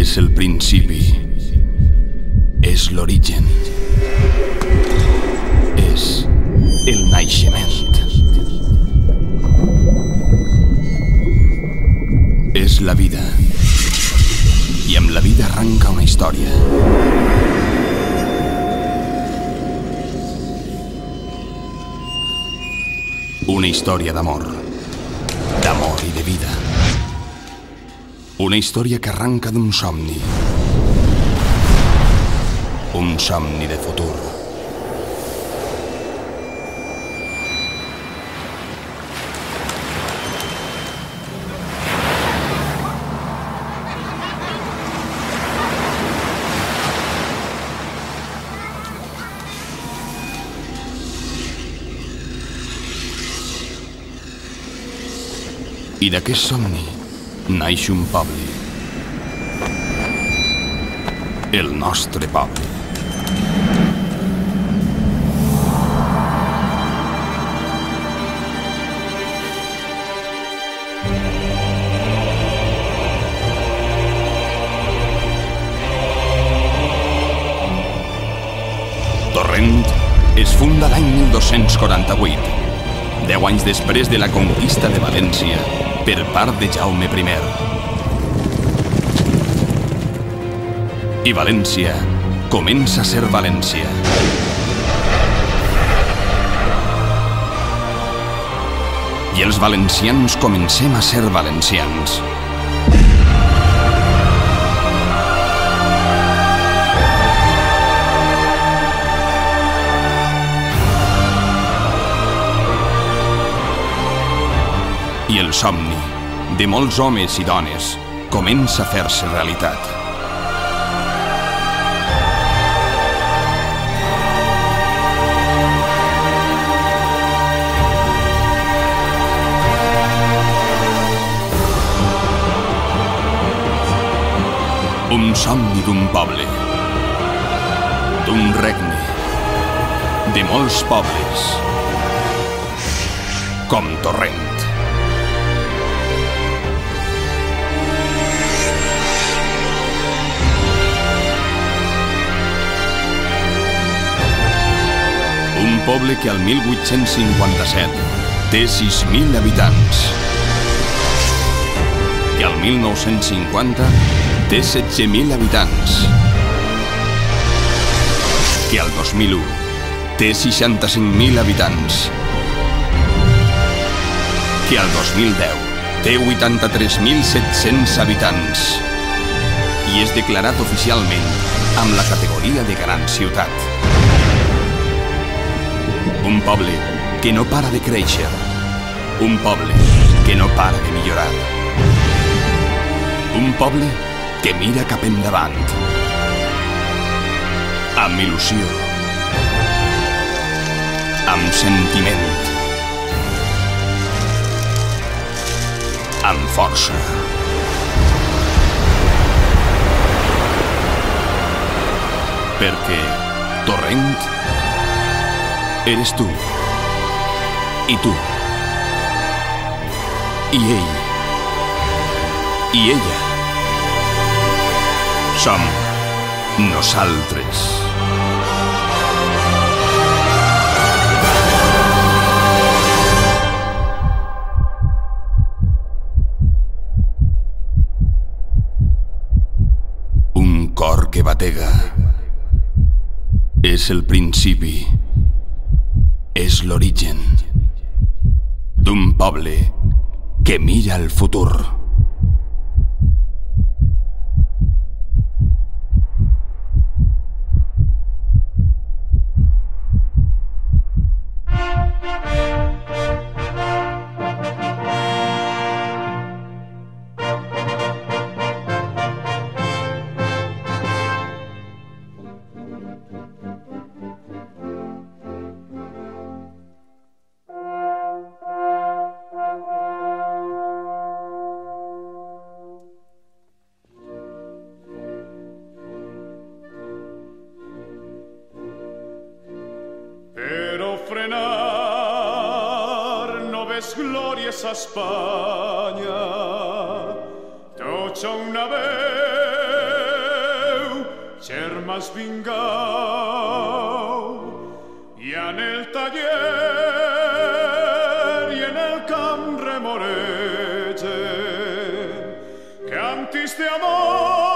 És el principi. És l'origen. És el naixement. És la vida. I amb la vida arranca una història. Una història d'amor. D'amor i de vida. Una història que arranca d'un somni. Un somni de futur. I d'aquest somni naix un poble. El nostre poble. Torrent es funda l'any 1248, 10 anys després de la conquista de València per part de Jaume I. I València comença a ser València. I els valencians comencem a ser valencians. I el somni de molts homes i dones comença a fer-se realitat. Un somni d'un poble, d'un regne, de molts pobles, com Torrent. Un poble que al 1857 té 6.000 habitants, que al 1950 té 16.000 habitants, que al 2001 té 65.000 habitants, que al 2010 té 83.700 habitants i és declarat oficialment amb la categoria de gran ciutat. Un poble que no para de créixer. Un poble que no para de millorar. Un poble que mira cap endavant. Amb il·lusió. Amb sentiment. Amb força. Perquè Torrent eres tu, i tu, i ell, i ella. Som nosaltres. Un cor que batega. És el principi. És l'origen d'un poble que mira el futur. frenar noves glòries a Espanya. Tots una vez germans vingau, i en el taller i en el camp remoregen, cantis d'amor